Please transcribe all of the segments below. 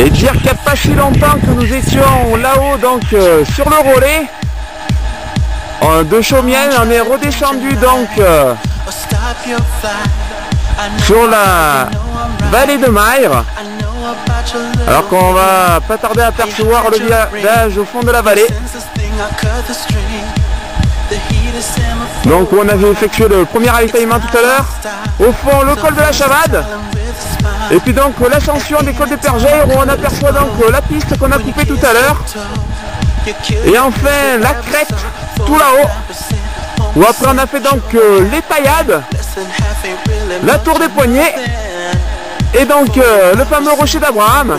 Et dire qu'il n'y a pas si longtemps que nous étions là-haut, donc sur le relais de Chaumiel, on est redescendu donc sur la vallée de Mayres, alors qu'on va pas tarder à apercevoir le village au fond de la vallée. Donc on avait effectué le premier ravitaillement tout à l'heure, au fond le col de la Chavade, et puis donc l'ascension des cols des Pergères où on aperçoit donc la piste qu'on a coupée tout à l'heure, et enfin la crête tout là-haut, où après on a fait donc les taillades, la tour des poignets, et donc le fameux rocher d'Abraham.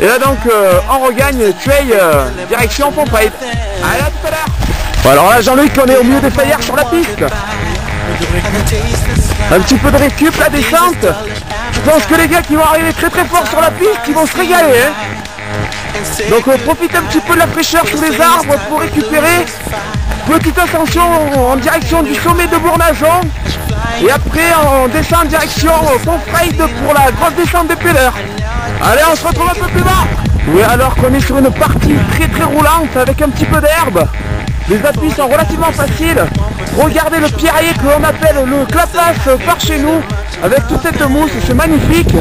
Et là donc on regagne Tueil direction Pomfrey. Allez, à tout à l'heure. Bon, alors là Jean-Luc, on est au milieu des fayards sur la piste. Un petit peu de récup, la descente. Je pense que les gars qui vont arriver très très fort sur la piste, ils vont se régaler, hein. Donc profitez un petit peu de la fraîcheur sous les arbres pour récupérer. Petite ascension en direction du sommet de Bournajon. Et après on descend en direction Pomfrey pour la grosse descente des Pelleurs. Allez, on se retrouve un peu plus bas. Oui, alors qu'on est sur une partie très très roulante avec un petit peu d'herbe. Les appuis sont relativement faciles. Regardez le pierrier que l'on appelle le clapas par chez nous, avec toute cette mousse, c'est magnifique.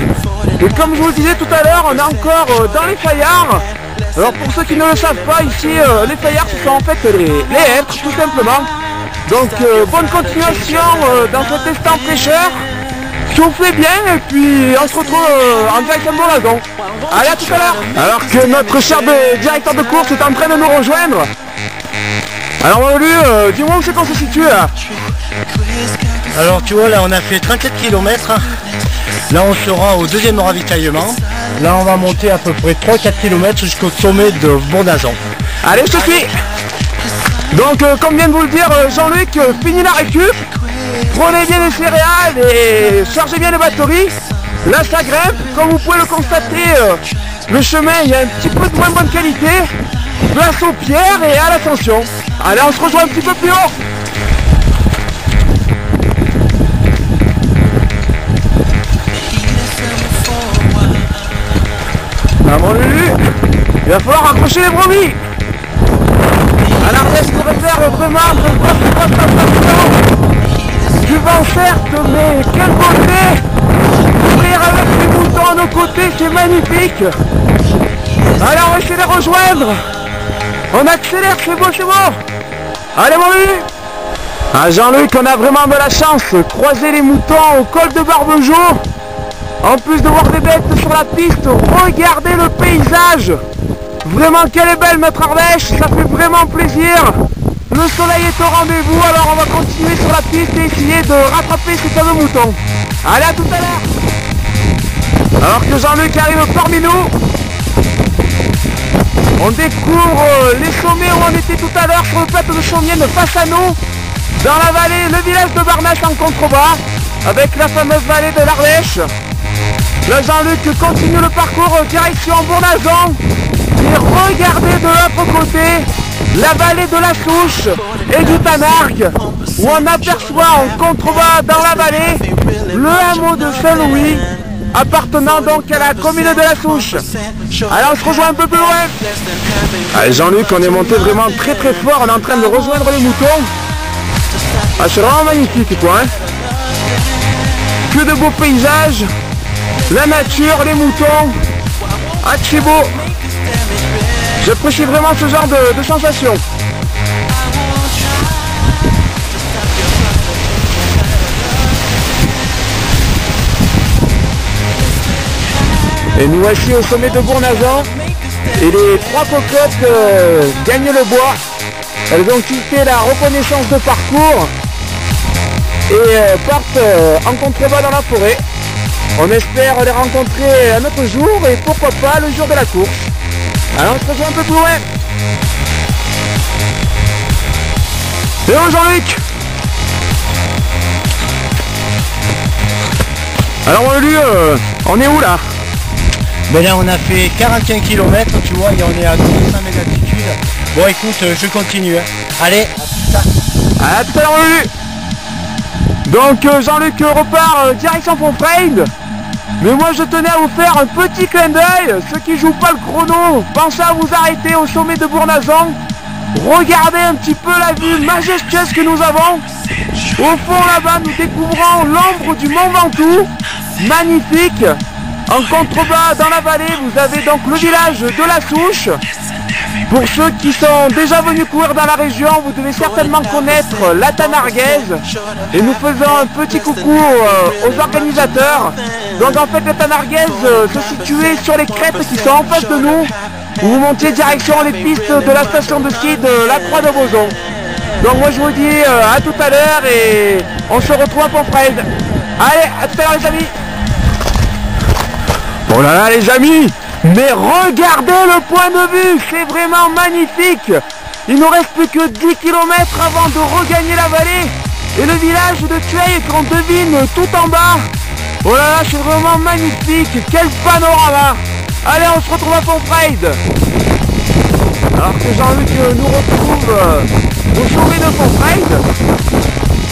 Et comme je vous le disais tout à l'heure, on est encore dans les fayards. Alors pour ceux qui ne le savent pas, ici les fayards ce sont en fait les hêtres tout simplement. Donc bonne continuation dans cet instant fraîcheur. Soufflez bien et puis on se retrouve en direction de Bournajon. Allez, à tout à l'heure. Alors que notre cher directeur de course est en train de nous rejoindre. Alors Manu, dis-moi où c'est qu'on se situe là. Alors tu vois, là on a fait 37 km. Là on sera au deuxième ravitaillement. Là on va monter à peu près 3-4 km jusqu'au sommet de Bournajon. Allez, je te suis. Donc comme vient de vous le dire Jean-Luc, fini la récup. Prenez bien les céréales et chargez bien les batteries. Là ça grimpe, comme vous pouvez le constater, le chemin il y a un petit peu de moins bonne qualité. Place aux pierres et à l'ascension. Allez, on se rejoint un petit peu plus haut. Ah mon Lulu, il va falloir accrocher les brebis. À l'Ardèche nous réserve vraiment du vent certes, mais quel beauté. Courir avec les moutons à nos côtés, c'est magnifique. Allez, on va essayer de les rejoindre. On accélère, c'est beau, c'est beau. Allez mon Lulu. Ah Jean-Luc, on a vraiment de la chance. Croiser les moutons au col de Barbejeau. En plus de voir des bêtes sur la piste, regardez le paysage. Vraiment, quelle est belle notre Ardèche, ça fait vraiment plaisir. Le soleil est au rendez-vous, alors on va continuer sur la piste et essayer de rattraper ces fameux moutons. Allez, à tout à l'heure. Alors que Jean-Luc arrive parmi nous, on découvre les sommets où on était tout à l'heure sur le plateau de Chaumiel face à nous. Dans la vallée, le village de Barnas en contrebas, avec la fameuse vallée de l'Ardèche. Là, Jean-Luc continue le parcours direction Bournajon. Et regardez de l'autre côté, la vallée de la Souche et du Tanargue, où on aperçoit en contrebas dans la vallée, le hameau de Saint-Louis, appartenant donc à la commune de la Souche. Alors on se rejoint un peu plus loin. Allez Jean-Luc, on est monté vraiment très très fort, on est en train de rejoindre les moutons. Ah, c'est vraiment magnifique quoi, hein. Que de beaux paysages, la nature, les moutons. Ah, c'est beau. J'apprécie vraiment ce genre de sensation. Et nous voici au sommet de Bournajon. Et les trois cocottes gagnent le bois. Elles ont quitté la reconnaissance de parcours et partent en contrebas dans la forêt. On espère les rencontrer un autre jour et pourquoi pas le jour de la course. Alors on se rejoint un peu plus loin. Et oh Jean-Luc. Alors on on est où là? Ben là on a fait 41 km, tu vois, et on est à 200 mètres d'altitude. Bon écoute, je continue. Hein. Allez, à tout à l'heure. Donc Jean-Luc repart direction Pomfrey. Mais moi je tenais à vous faire un petit clin d'œil. Ceux qui jouent pas le chrono, pensez à vous arrêter au sommet de Bournazon. Regardez un petit peu la vue majestueuse que nous avons. Au fond là-bas, nous découvrons l'ombre du Mont Ventoux. Magnifique. En contrebas dans la vallée, vous avez donc le village de la Souche. Pour ceux qui sont déjà venus courir dans la région, vous devez certainement connaître la Tanarguaise. Et nous faisons un petit coucou aux organisateurs. Donc en fait, la Tanarguaise se situait sur les crêtes qui sont en face de nous. Où vous montiez direction les pistes de la station de ski de la Croix de Bozon. Donc moi je vous dis à tout à l'heure et on se retrouve à Pontfraise. Allez, à tout à l'heure les amis. Oh là là les amis, mais regardez le point de vue, c'est vraiment magnifique. Il nous reste plus que 10 km avant de regagner la vallée. Et le village de Tueil qu'on devine tout en bas. Oh là là, c'est vraiment magnifique, quel panorama. Allez, on se retrouve à Pontfraise. Alors que Jean-Luc nous retrouve au sommet de Pontfraise.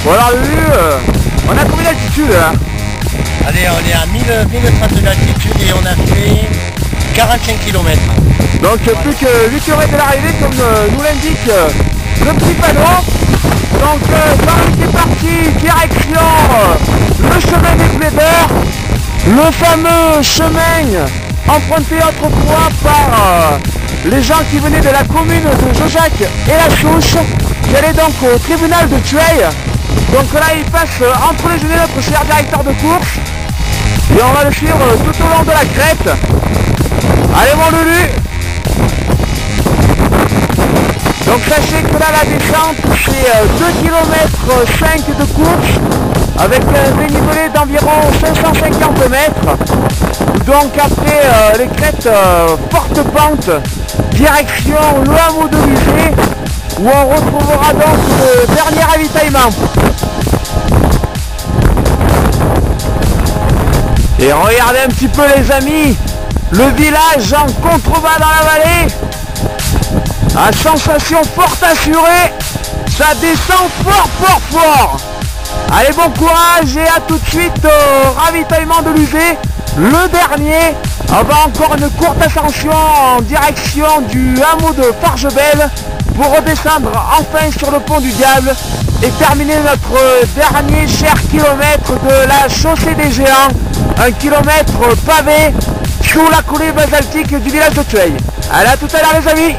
Voilà, on a combien d'altitude là? Allez, on est à 1030 d'altitude et on a fait 45 km. Donc plus que 8 km de l'arrivée comme nous l'indique le petit panneau. Donc Jean-Luc est parti, direction le chemin des plaideurs. Le fameux chemin emprunté autrefois par les gens qui venaient de la commune de Jojac et la Souche, qui allaient donc au tribunal de Tueil. Donc là il passe entre les genoux notre cher directeur de course et on va le suivre tout au long de la crête. Allez mon Lulu. Donc sachez que là la descente c'est 2 km 5 de course avec un dénivelé d'environ 550 mètres. Donc après les crêtes forte pente, direction le hameau de Luzé, où on retrouvera donc le dernier ravitaillement. Et regardez un petit peu les amis, le village en contrebas dans la vallée, à sensation forte assurée, ça descend fort. Allez, bon courage et à tout de suite au ravitaillement de Luzé, le dernier. On va encore une courte ascension en direction du hameau de Fargebel pour redescendre enfin sur le pont du Diable et terminer notre dernier cher kilomètre de la chaussée des Géants, un kilomètre pavé sous la coulée basaltique du village de Tueil. Allez, à tout à l'heure les amis.